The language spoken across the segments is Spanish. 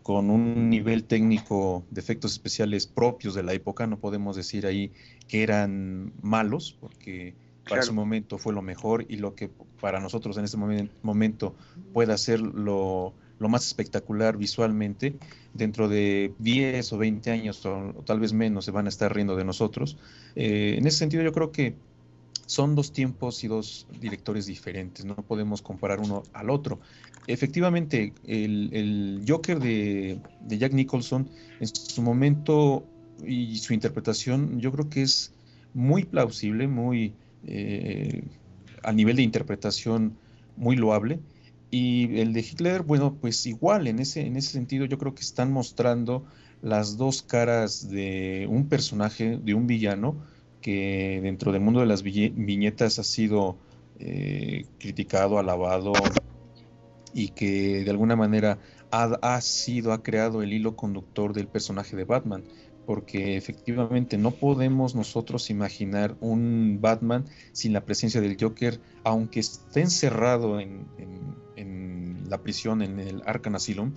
con un nivel técnico de efectos especiales propios de la época. No podemos decir ahí que eran malos, porque para su Claro. momento fue lo mejor y lo que para nosotros en este momento pueda ser lo más espectacular visualmente, dentro de 10 o 20 años o tal vez menos se van a estar riendo de nosotros. En ese sentido yo creo que son dos tiempos y dos directores diferentes, no podemos comparar uno al otro. Efectivamente, el Joker de Jack Nicholson en su momento y su interpretación, yo creo que es muy plausible, muy eh, a nivel de interpretación muy loable. Y el de Hitler, bueno, pues igual, en ese sentido, yo creo que están mostrando las dos caras de un personaje, de un villano, que dentro del mundo de las viñetas ha sido criticado, alabado y que de alguna manera ha creado el hilo conductor del personaje de Batman, porque efectivamente no podemos nosotros imaginar un Batman sin la presencia del Joker, aunque esté encerrado en la prisión, en el Arkham Asylum.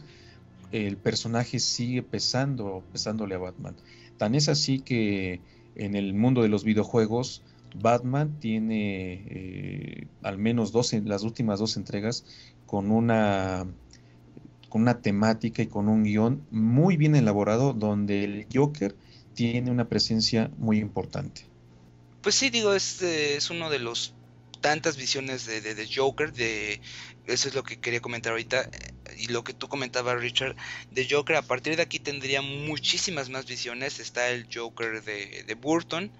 El personaje sigue pesándole a Batman. Tan es así que en el mundo de los videojuegos, Batman tiene al menos las últimas dos entregas con con una temática y con un guión muy bien elaborado, donde el Joker tiene una presencia muy importante. Pues sí, digo, es uno de los tantas visiones de Joker, eso es lo que quería comentar ahorita, y lo que tú comentabas, Richard, de Joker. A partir de aquí tendría muchísimas más visiones. Está el Joker de Burton,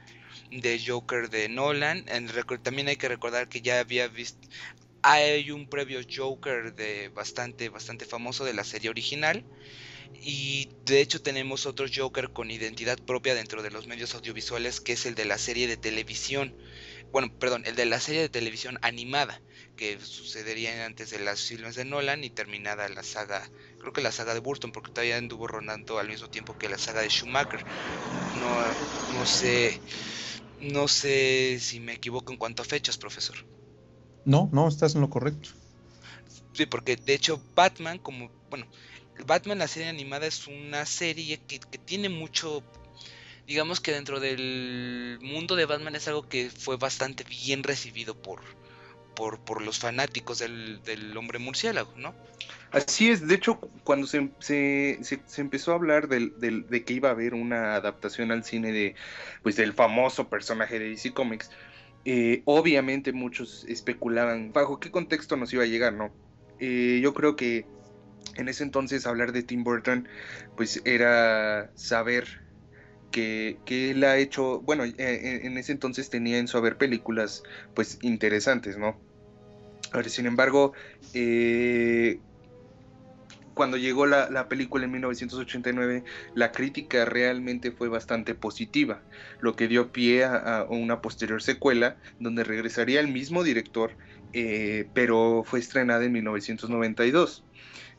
de Joker de Nolan. También hay que recordar que ya había visto, hay un previo Joker de bastante famoso de la serie original. Y de hecho tenemos otro Joker con identidad propia dentro de los medios audiovisuales, que es el de la serie de televisión. Bueno, perdón, el de la serie de televisión animada, que sucedería antes de las filmes de Nolan y terminada la saga, creo que la saga de Burton, porque todavía anduvo rondando al mismo tiempo que la saga de Schumacher. No sé, no sé si me equivoco en cuanto a fechas, profesor. No, no, estás en lo correcto. Sí, porque de hecho Batman, bueno, Batman la serie animada es una serie que tiene mucho, digamos que dentro del mundo de Batman es algo que fue bastante bien recibido por los fanáticos del hombre murciélago, ¿no? Así es, de hecho, cuando se empezó a hablar de que iba a haber una adaptación al cine pues, del famoso personaje de DC Comics, obviamente muchos especulaban bajo qué contexto nos iba a llegar, ¿no? Yo creo que en ese entonces hablar de Tim Burton, pues era saber que él ha hecho, bueno, en ese entonces tenía en su haber películas, pues interesantes, ¿no? Ahora, sin embargo, cuando llegó la película en 1989, la crítica realmente fue bastante positiva, lo que dio pie a una posterior secuela donde regresaría el mismo director, pero fue estrenada en 1992.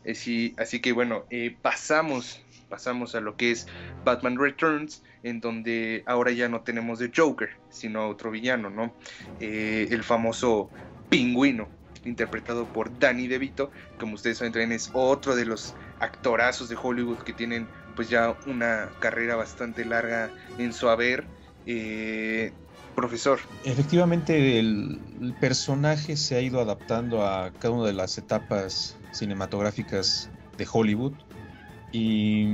Así que bueno, pasamos a lo que es Batman Returns, en donde ahora ya no tenemos de Joker, sino a otro villano, ¿no? El famoso Pingüino, interpretado por Danny DeVito. Como ustedes saben, también es otro de los actorazos de Hollywood que tienen pues ya una carrera bastante larga en su haber. Profesor. Efectivamente, el personaje se ha ido adaptando a cada una de las etapas cinematográficas de Hollywood y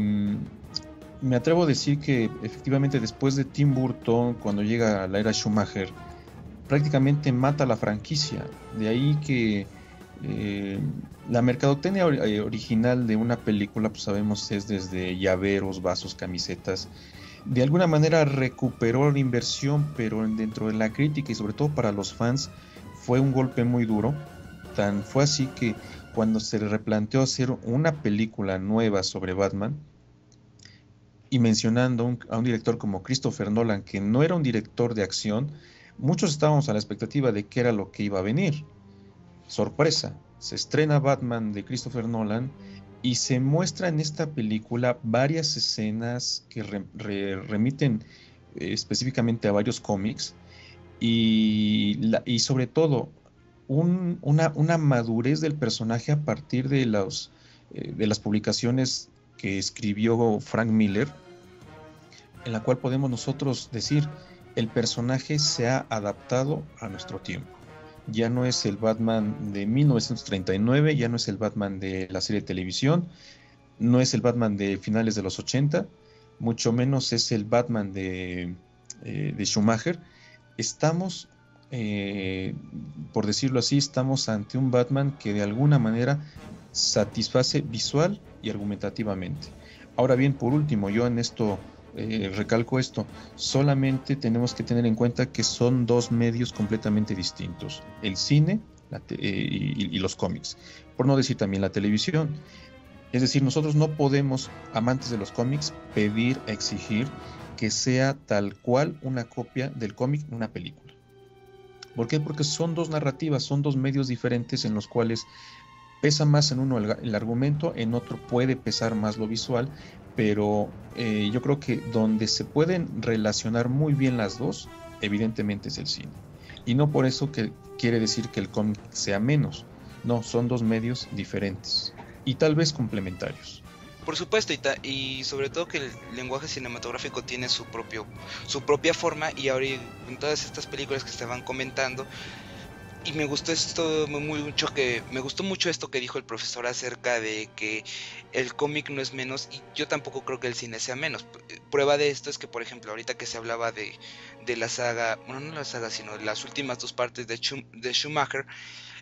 me atrevo a decir que efectivamente después de Tim Burton, cuando llega a la era Schumacher, prácticamente mata la franquicia. De ahí que eh, la mercadotecnia original de una película, pues sabemos, es desde llaveros, vasos, camisetas. De alguna manera recuperó la inversión, pero dentro de la crítica y sobre todo para los fans fue un golpe muy duro. Tan fue así que cuando se le replanteó hacer una película nueva sobre Batman, y mencionando a un director como Christopher Nolan, que no era un director de acción, muchos estábamos a la expectativa de qué era lo que iba a venir. Sorpresa, se estrena Batman de Christopher Nolan y se muestra en esta película varias escenas que remiten específicamente a varios cómics y sobre todo una madurez del personaje a partir de de las publicaciones que escribió Frank Miller, en la cual podemos nosotros decir, el personaje se ha adaptado a nuestro tiempo. Ya no es el Batman de 1939, ya no es el Batman de la serie de televisión, no es el Batman de finales de los 80, mucho menos es el Batman de Schumacher. Estamos, por decirlo así, estamos ante un Batman que de alguna manera satisface visual y argumentativamente. Ahora bien, por último, yo en esto recalco esto, solamente tenemos que tener en cuenta que son dos medios completamente distintos, el cine y los cómics, por no decir también la televisión. Es decir, nosotros no podemos, amantes de los cómics, pedir, exigir que sea tal cual una copia del cómic una película. ¿Por qué? Porque son dos narrativas, son dos medios diferentes en los cuales pesa más en uno el argumento, en otro puede pesar más lo visual, pero yo creo que donde se pueden relacionar muy bien las dos, evidentemente es el cine. Y no por eso que quiere decir que el cómic sea menos, no, son dos medios diferentes y tal vez complementarios. Por supuesto, y sobre todo que el lenguaje cinematográfico tiene su propia forma, y ahora en todas estas películas que estaban comentando, y me gustó mucho esto que dijo el profesor acerca de que el cómic no es menos, y yo tampoco creo que el cine sea menos. Prueba de esto es que, por ejemplo, ahorita que se hablaba de la saga, bueno, no la saga, sino de las últimas dos partes de Schumacher,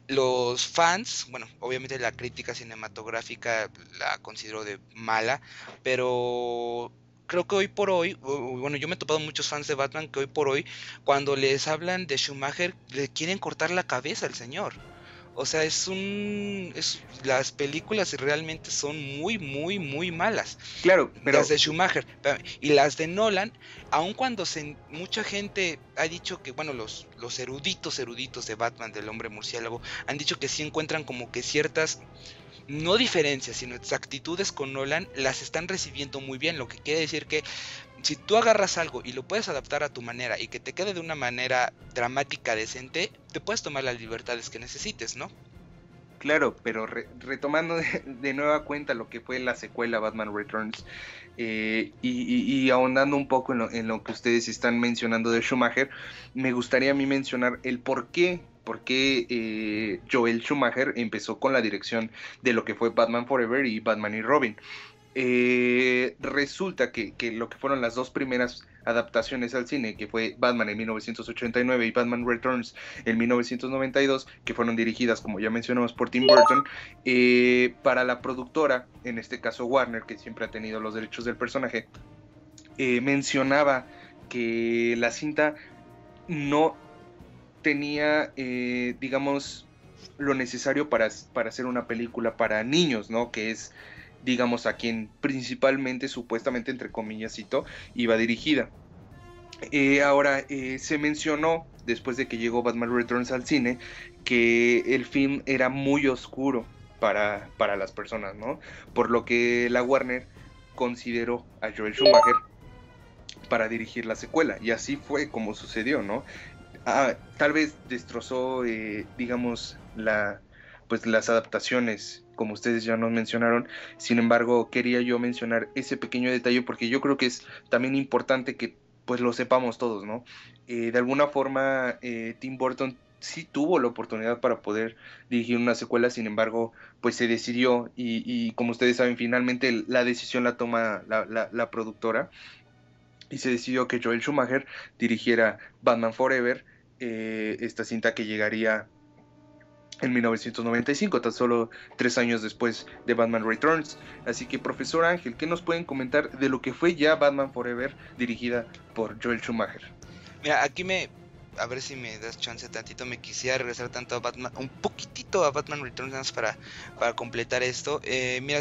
los fans, bueno, obviamente la crítica cinematográfica la considero de mala, pero creo que hoy por hoy, bueno, yo me he topado muchos fans de Batman que hoy por hoy, cuando les hablan de Schumacher, le quieren cortar la cabeza al señor. O sea, las películas realmente son muy, muy, muy malas. Claro, pero las de Schumacher y las de Nolan, aun cuando mucha gente ha dicho que, bueno, los eruditos de Batman, del Hombre Murciélago, han dicho que sí encuentran como que ciertas, no diferencias, sino exactitudes con Nolan, las están recibiendo muy bien, lo que quiere decir que si tú agarras algo y lo puedes adaptar a tu manera y que te quede de una manera dramática decente, te puedes tomar las libertades que necesites, ¿no? Claro, pero retomando de nueva cuenta lo que fue la secuela Batman Returns, y ahondando un poco en lo que ustedes están mencionando de Schumacher, me gustaría a mí mencionar el por qué Joel Schumacher empezó con la dirección de lo que fue Batman Forever y Batman y Robin. Resulta que lo que fueron las dos primeras adaptaciones al cine, que fue Batman en 1989 y Batman Returns en 1992, que fueron dirigidas, como ya mencionamos, por Tim Burton, para la productora, en este caso Warner, que siempre ha tenido los derechos del personaje, mencionaba que la cinta no tenía, digamos, lo necesario para hacer una película para niños, ¿no? Que es, digamos, a quien principalmente, supuestamente, entre comillas, iba dirigida. Ahora, se mencionó, después de que llegó Batman Returns al cine, que el film era muy oscuro para las personas, ¿no? Por lo que la Warner consideró a Joel Schumacher para dirigir la secuela, y así fue como sucedió, ¿no? Tal vez destrozó, digamos, pues las adaptaciones, como ustedes ya nos mencionaron. Sin embargo, quería yo mencionar ese pequeño detalle porque yo creo que es también importante que pues lo sepamos todos, ¿no? De alguna forma, Tim Burton sí tuvo la oportunidad para poder dirigir una secuela, sin embargo, pues se decidió, y como ustedes saben, finalmente la decisión la toma la productora, y se decidió que Joel Schumacher dirigiera Batman Forever, esta cinta que llegaría en 1995, tan solo 3 años después de Batman Returns. Así que, profesor Ángel, ¿qué nos pueden comentar de lo que fue ya Batman Forever, dirigida por Joel Schumacher? Mira, aquí a ver si me das chance tantito, me quisiera regresar tanto a Batman, un poquitito a Batman Returns para completar esto. Mira,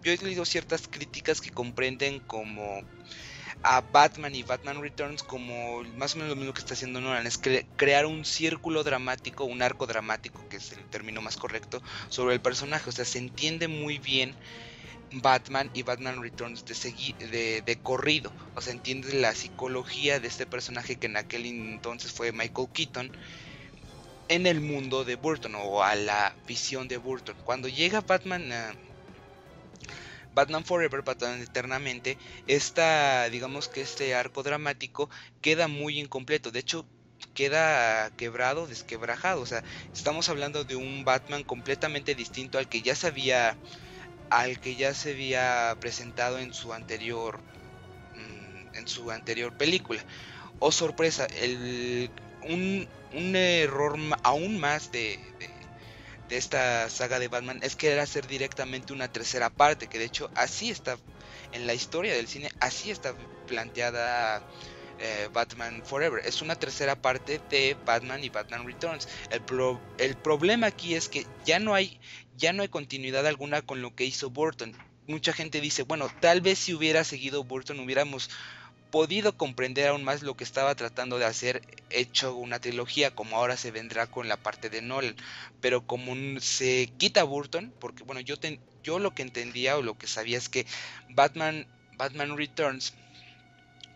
yo he leído ciertas críticas que comprenden como a Batman y Batman Returns como más o menos lo mismo que está haciendo Nolan, es crear un círculo dramático, un arco dramático, que es el término más correcto, sobre el personaje. O sea, se entiende muy bien Batman y Batman Returns de corrido. O sea, entiendes la psicología de este personaje que en aquel entonces fue Michael Keaton, en el mundo de Burton, o a la visión de Burton. Cuando llega Batman Batman Forever, Batman Eternamente, digamos que este arco dramático queda muy incompleto. De hecho, queda quebrado, desquebrajado. O sea, estamos hablando de un Batman completamente distinto al que ya se había presentado en su anterior película. Oh sorpresa, un error aún más de esta saga de Batman es que era hacer directamente una tercera parte, que de hecho así está en la historia del cine, así está planteada Batman Forever. Es una tercera parte de Batman y Batman Returns. El problema aquí es que ya no hay continuidad alguna con lo que hizo Burton. Mucha gente dice, bueno, tal vez si hubiera seguido Burton hubiéramos podido comprender aún más lo que estaba tratando de hacer, hecho una trilogía, como ahora se vendrá con la parte de Nolan. Pero como se quita Burton, porque bueno, yo lo que entendía o lo que sabía es que Batman Returns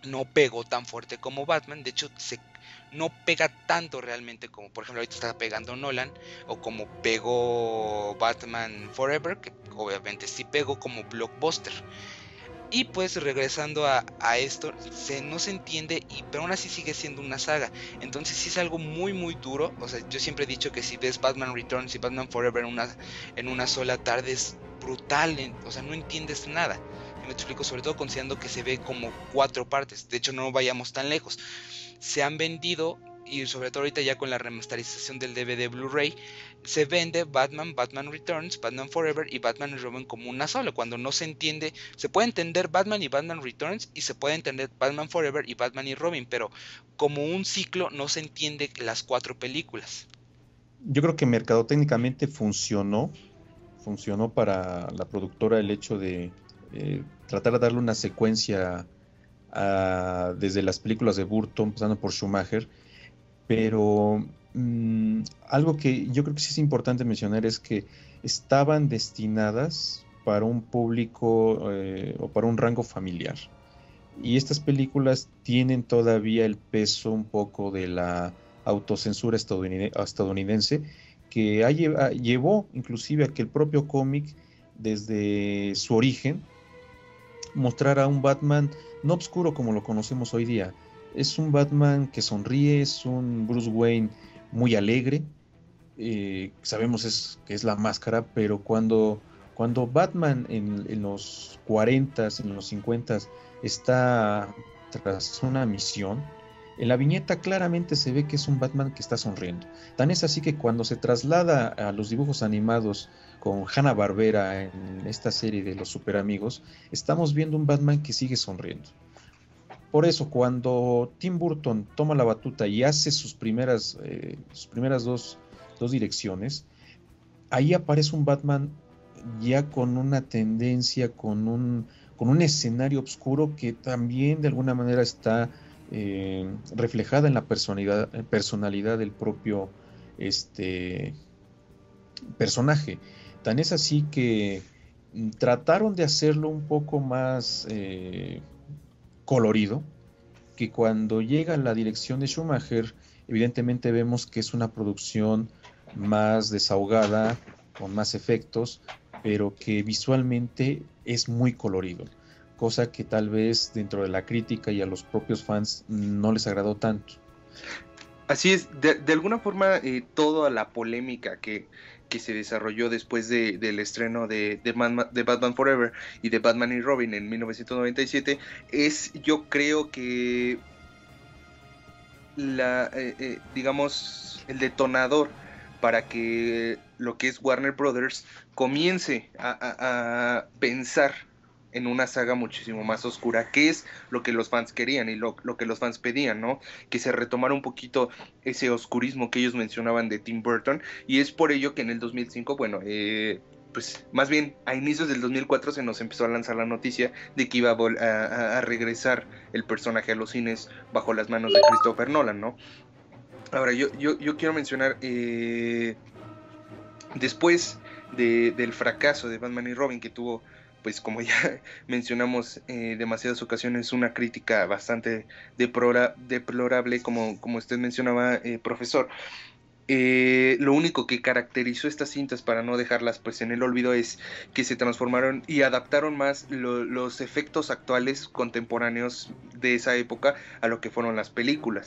no pegó tan fuerte como Batman. De hecho, no pega tanto realmente como por ejemplo ahorita está pegando Nolan, o como pegó Batman Forever, que obviamente sí pegó como blockbuster. Y pues regresando a esto, no se entiende, pero aún así sigue siendo una saga. Entonces sí es algo muy muy duro. O sea, yo siempre he dicho que si ves Batman Returns y Batman Forever en una sola tarde es brutal. O sea, no entiendes nada. Me explico, sobre todo considerando que se ve como 4 partes. De hecho, no vayamos tan lejos. Se han vendido, y sobre todo ahorita ya con la remasterización del DVD Blu-ray, se vende Batman Returns, Batman Forever y Batman y Robin como una sola, cuando no se entiende. Se puede entender Batman y Batman Returns y se puede entender Batman Forever y Batman y Robin, pero como un ciclo no se entiende las 4 películas. Yo creo que mercadotécnicamente funcionó para la productora el hecho de tratar de darle una secuencia desde las películas de Burton, pasando por Schumacher, pero algo que yo creo que sí es importante mencionar es que estaban destinadas para un público o para un rango familiar. Y estas películas tienen todavía el peso un poco de la autocensura estadounidense que llevó inclusive a que el propio cómic, desde su origen, mostrara un Batman no oscuro como lo conocemos hoy día. Es un Batman que sonríe, es un Bruce Wayne muy alegre. Sabemos que es la máscara, pero cuando Batman en los 40s, en los 50s, está tras una misión, en la viñeta claramente se ve que es un Batman que está sonriendo. Tan es así que cuando se traslada a los dibujos animados con Hanna-Barbera en esta serie de los Super Amigos, estamos viendo un Batman que sigue sonriendo. Por eso, cuando Tim Burton toma la batuta y hace sus primeras dos direcciones, ahí aparece un Batman ya con una tendencia, con un escenario oscuro que también de alguna manera está reflejada en la personalidad del propio personaje. Tan es así que trataron de hacerlo un poco más colorido, que cuando llega la dirección de Schumacher, evidentemente vemos que es una producción más desahogada, con más efectos, pero que visualmente es muy colorido, cosa que tal vez dentro de la crítica y a los propios fans no les agradó tanto. Así es, de alguna forma toda la polémica que se desarrolló después del estreno de Batman Forever y de Batman y Robin en 1997 es, yo creo que digamos, el detonador para que lo que es Warner Brothers comience a pensar en una saga muchísimo más oscura, que es lo que los fans querían y lo que los fans pedían, ¿no? Que se retomara un poquito ese oscurismo que ellos mencionaban de Tim Burton, y es por ello que en el 2005, bueno, pues más bien a inicios del 2004 se nos empezó a lanzar la noticia de que iba a regresar el personaje a los cines bajo las manos de Christopher Nolan, ¿no? Ahora, yo quiero mencionar, después del fracaso de Batman y Robin, que tuvo, pues como ya mencionamos demasiadas ocasiones, una crítica bastante deplorable, como usted mencionaba, profesor, Lo único que caracterizó estas cintas para no dejarlas pues en el olvido es que se transformaron y adaptaron más los efectos actuales contemporáneos de esa época a lo que fueron las películas.